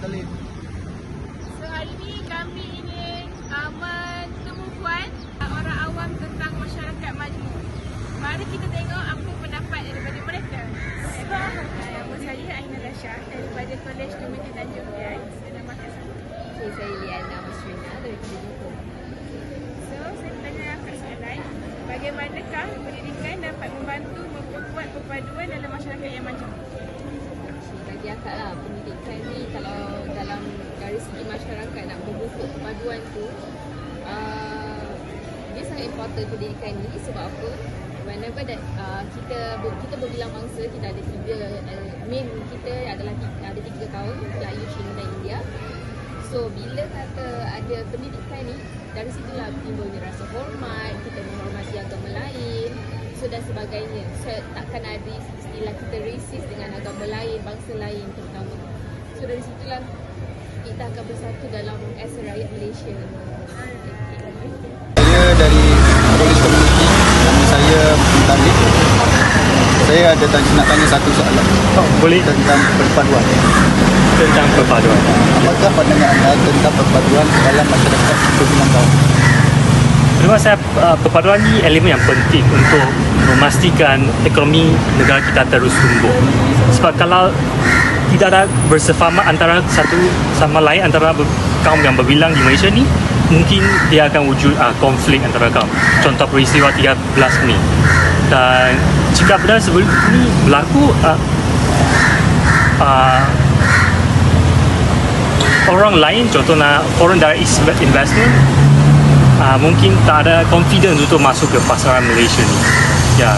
Talib. So hari ni kami ingin menemukan orang awam tentang masyarakat majmuk. Mari kita tengok apa pendapat daripada mereka. Nama saya Aina Rasha daripada Kolej Komuniti Tanjung Piai. Sedang makan sama. Saya Liana Masrina daripada Johor. So saya tanya Kak soalan, bagaimanakah pendidikan dapat membantu memperkuat perpaduan dalam masyarakat yang majmuk? Bagi akak lah, pendidikan ni kalau dalam dari segi masyarakat nak membentuk perpaduan tu, dia sangat important pendidikan ni. Sebab apa? Whenever that, kita berbilang mangsa, kita ada tiga, main kita adalah ada tiga kaum, Melayu, Cina dan India. So bila kata ada pendidikan ni, dari situlah timbulnya rasa hormat, kita menghormati agama lain, so dan sebagainya. So takkan ada istilah kita racist dengan agama lain, bangsa lain terutama. So dari situlah kita akan bersatu dalam as a rakyat Malaysia. Saya dari Kolej Komuniti, nama saya Talib. Saya ada nak tanya satu soalan. Boleh. Tentang perpaduan. Tentang perpaduan. Apakah pandangan anda tentang perpaduan dalam masyarakat berbilang kaum? Menurut saya, perpaduan ni elemen yang penting untuk memastikan ekonomi negara kita terus tumbuh. Sebab kalau tidak ada bersefahaman antara satu sama lain, antara kaum yang berbilang di Malaysia ni, mungkin dia akan wujud konflik antara kaum. Contoh peristiwa 13 Mei. Dan jika benar sebelum ini berlaku, orang lain, contohnya foreign direct investment, mungkin tak ada confidence untuk masuk ke pasaran Malaysia ni. Ya,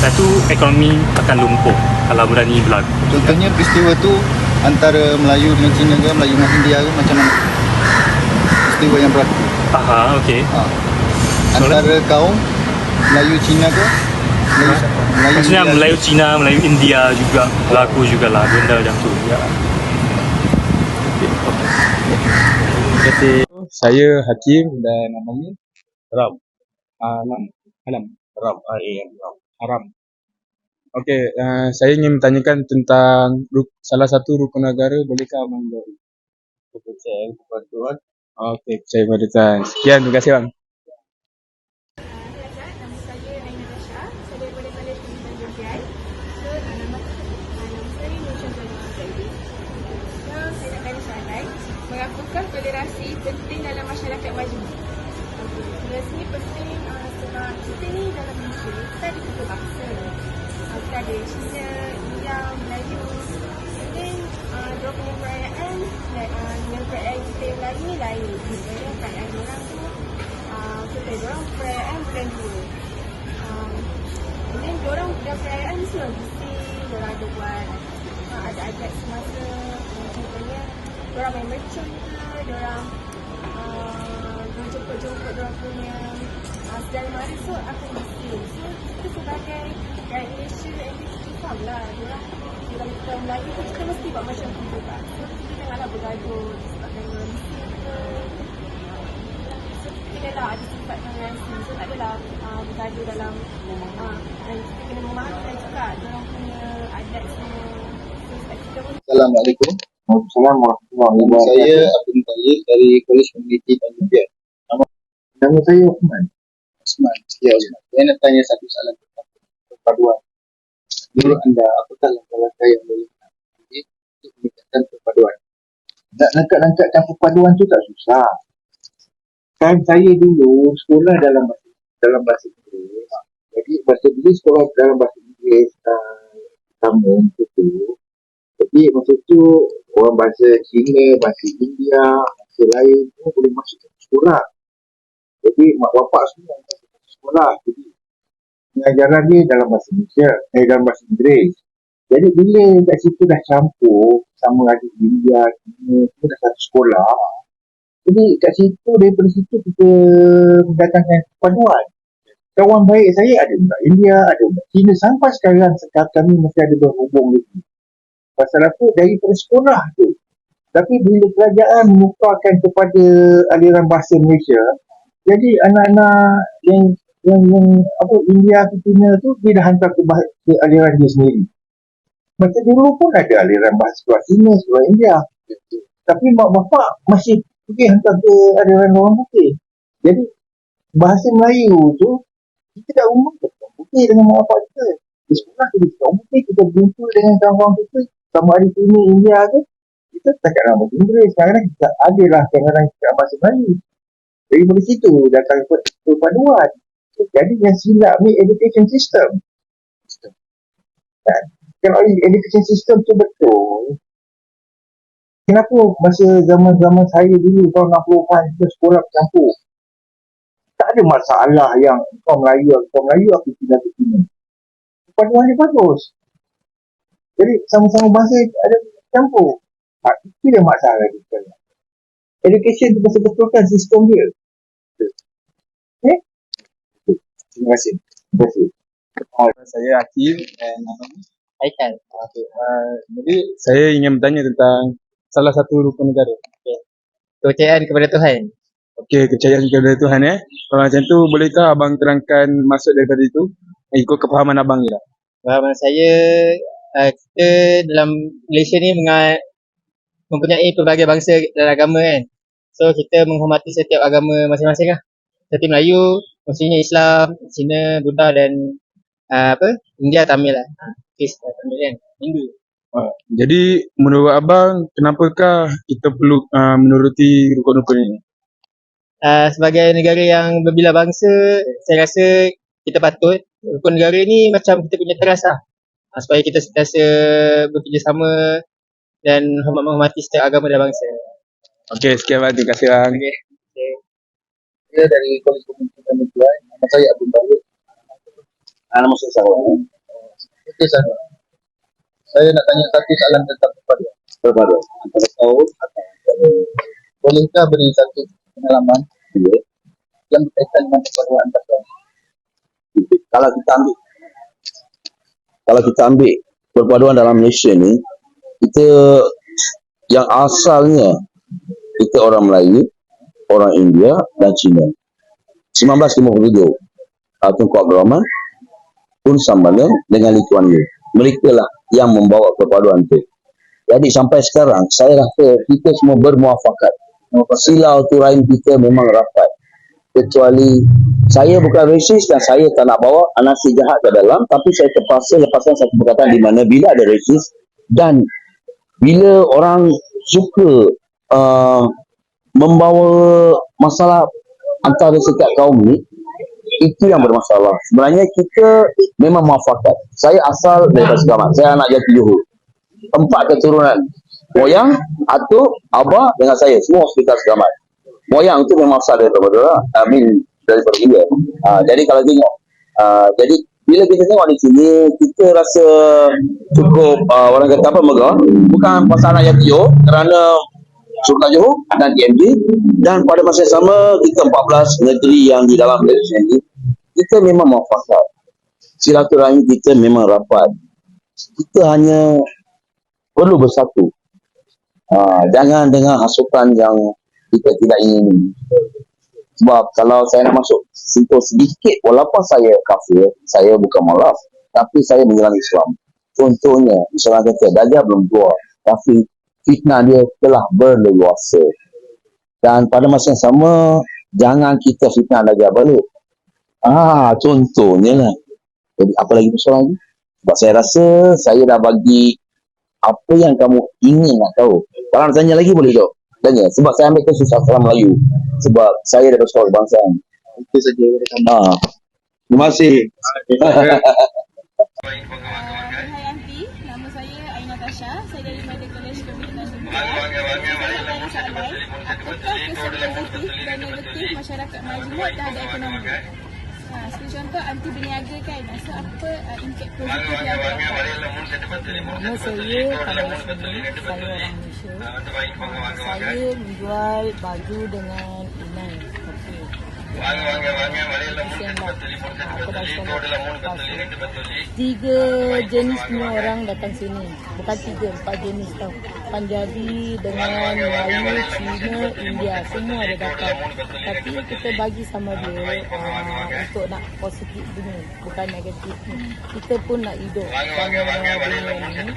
satu ekonomi akan lumpuh kalau benda ni berlaku. Contohnya peristiwa tu antara Melayu dengan Cina ke, Melayu dengan India ke, macam mana peristiwa yang berlaku? Okey. Antara kaum Melayu Cina ke, Maksudnya Melayu Cina, Melayu India juga berlaku jugalah benda macam tu. Ya. Terima kasih. Saya Hakim dan namanya Ram. Ram. Haram. Okey, saya ingin bertanyakan tentang salah satu rukun negara, bolehkah Abang jawab? Kepercayaan perpaduan. Okey, percaya pada Tuhan. Sekian, terima kasih bang. Nama saya Aina Rasha, saya daripada Kolej Komuniti Tanjung Piai. So nama saya Nur Syazali Zaidi. So saya nak tanya soalan, mengapakah tolerasi penting dalam masyarakat majmuk? Tolerasi ni penting sebab kita ni dalam Malaysia, kita ada tiga bangsa. Kita ada Cina, India, Melayu. Dan dua punya perayaan dengan perayaan kita yang lain ni lain. Sebenarnya perayaan orang tu, kita orang perayaan bulan 2. Dan diorang dah perayaan ni semua mesti diorang ada buat ada adat semasa, contohnya diorang main mercun ke, diorang jemput-jemput diorang punya sedara mara, so akan mesti. So kita sebagai rakyat Malaysia and kita faham lah diorang kita Melayu pun kita mesti buat macam tu juga. So kita janganlah bergaduh sebabkan diorang mesti ke. Kita dah ada sifat toleransi, so tak adalah bergaduh dalam dan kita kena memahami juga diorang punya adat semua. So sebab kita pun Assalamualaikum. Assalamualaikum. Saya Abdul Talib dari Kolej Komuniti Tanjung Piai. Nama saya Osman. Ya, Osman. Saya nak tanya satu soalan tentang perpaduan. Menurut anda, apakah langkah-langkah yang boleh diambil untuk meningkatkan perpaduan? Nak langkah-langkahkan perpaduan tu tak susah. Kan saya dulu sekolah dalam bahasa Inggeris. Jadi bahasa Inggeris, sekolah dalam bahasa Inggeris kamu tu. Jadi masa tu orang bahasa Cina, bahasa India, bahasa lain semua boleh masuk ke sekolah. Jadi mak bapak semua masuk ke sekolah. Jadi pengajaran dia dalam bahasa Malaysia, dalam bahasa Inggeris. Jadi bila kat situ dah campur sama ada India, Cina, semua dah satu sekolah. Jadi kat situ, daripada situ kita mendatangkan perpaduan. Kawan baik saya ada budak India, ada budak Cina. Sampai sekarang kami masih ada berhubung lagi. Pasal apa? Daripada sekolah tu. Tapi bila kerajaan menukarkan kepada aliran bahasa Malaysia, jadi anak-anak yang India ke Cina tu, dia dah hantar ke aliran dia sendiri. Macam dulu pun ada aliran bahasa sekolah Cina, sekolah India. Tapi mak bapak masih pergi hantar ke ada orang putih. Jadi bahasa Melayu tu kita dah umum orang putih dengan mak bapak kita. Di sekolah kita cakap orang putih, kita berjumpa dengan kawan-kawan kita, sama ada sini India ke, kita cakap dalam bahasa Inggeris. Kadang-kadang kita adalah kadang-kadang cakap bahasa Melayu. Dari situ datang perpaduan. Jadi yang silap ni education system. Dan kalau education system tu betul, kenapa masa zaman-zaman saya dulu tahun 60-an kita sekolah bercampur? Tak ada masalah yang kau Melayu aku pindah ke sini. Perpaduan dia bagus. Jadi sama-sama bahasa ada campur. Itu dia masalah kita. Education tu betul-betulkan sistem dia. Okay? Terima kasih. Terima kasih. Saya Hakim dan Haikal. Okay. Jadi saya ingin bertanya tentang salah satu rukun negara. Kepercayaan kepada Tuhan. Okey, kepercayaan kepada Tuhan Kalau macam tu bolehkah abang terangkan maksud daripada itu? Ikut kefahaman abang je lah. Pemahaman saya, kita dalam Malaysia ni mempunyai pelbagai bangsa dan agama kan. So kita menghormati setiap agama masing-masing lah. Seperti Melayu, maksudnya Islam, Cina, Buddha dan India, Tamil lah. Kristian, Tamil kan. Hindu. Jadi menurut abang, kenapakah kita perlu menuruti rukun-rukun ini? Sebagai negara yang berbilah bangsa, saya rasa kita patut. Rukun negara ni macam kita punya teras lah. Supaya kita sentiasa bekerjasama dan menghormati setiap agama dan bangsa. Okey, sekian bang. Terima kasih bang. Okay. Saya dari Kolej Komunikasi dan Media. Nama saya Abdul Bayu. Nama saya Sarwan. Okey, Sarwan. Saya nak tanya satu soalan tentang perpaduan. Antara kau, bolehkah beri satu pengalaman yang berkaitan dengan perpaduan antar kau? Kalau kita ambil perpaduan dalam Malaysia ni, kita yang asalnya kita orang Melayu, orang India dan Cina. 1957 Tunku Abdul Rahman pun sambungan dengan Lee Kuan Yew. Mereka lah yang membawa perpaduan itu. Jadi sampai sekarang saya rasa kita semua bermuafakat. Silau tu rahim kita memang rapat. Kecuali saya bukan rasis dan saya tak nak bawa anarki jahat ke dalam, tapi saya terpaksa lepaskan satu perkataan di mana bila ada rasis dan bila orang suka membawa masalah antara setiap kaum ni, itu yang bermasalah. Sebenarnya kita memang muafakat. Saya asal daripada Segamat. Saya anak jati Johor. 4 keturunan. Moyang, atuk, abah dengan saya. Semua hospital Segamat. Moyang tu memang asal daripada daripada India. Jadi kalau tengok, jadi bila kita tengok di sini, kita rasa cukup orang kata apa megah. Bukan pasal anak jati Johor, kerana Sultan Johor dan TMJ, dan pada masa yang sama kita 14 negeri yang di dalam Malaysia ini, kita memang muafakat. Silaturahim kita memang rapat. Kita hanya perlu bersatu. Jangan dengan hasutan yang kita tidak ingin. Sebab kalau saya nak masuk sentuh sedikit, walaupun saya kafir, saya bukan mualaf, tapi saya menjalankan Islam. Contohnya, Islam kata Dajjal belum keluar, tapi fitnah dia telah berleluasa. Dan pada masa yang sama, jangan kita fitnah Dajjal balik. Contohnya lah. Jadi apa lagi persoalan ni? Sebab saya rasa saya dah bagi apa yang kamu ingin nak tahu. Kalau nak tanya lagi boleh tak? Tanya. Sebab saya ambil kursus sastra Melayu. Sebab saya daripada sekolah kebangsaan. Itu saja. Terima kasih. Hai Aunty, nama saya Aina Tasha. Saya dari Media Kolej Komunikasi dan Media. Saya nak tanya soalan, apakah kesan positif dan negatif masyarakat majmuk terhadap ekonomi? Seperti contoh, Aunty berniaga kan, so apa impact positif yang awak dapat? Nama saya Khalila Sini, saya orang Malaysia. Saya menjual baju dengan inai. Tiga jenis punya orang datang sini. Bukan 3, 4 jenis tau. Punjabi dengan Melayu, Cina, India, semua ada datang. Tapi kita bagi sama dia untuk nak positif dunia, bukan negatif ni. Kita pun nak hidup sama dunia ni.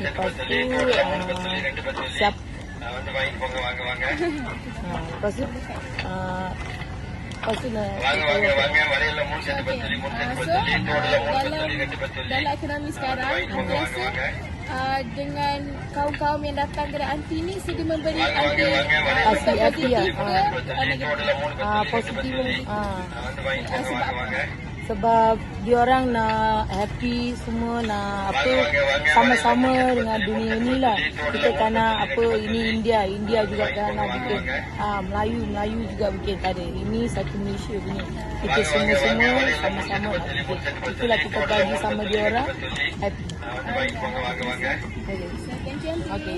Lepas tu Lepas tu lepas tu nak dalam ekonomi sekarang, aku rasa dengan kaum-kaum yang datang ke anti ni sedia memberi anti anti lah. positif. Sebab diorang nak happy semua, nak apa sama-sama dengan dunia ni lah. Kita tak nak apa ini India juga tak nak bikin Melayu juga bikin tak ada. Ini satu Malaysia punya. Kita semua-semua sama-sama nak bikin. Itulah kita bagi sama diorang happy. Thank you. Okay.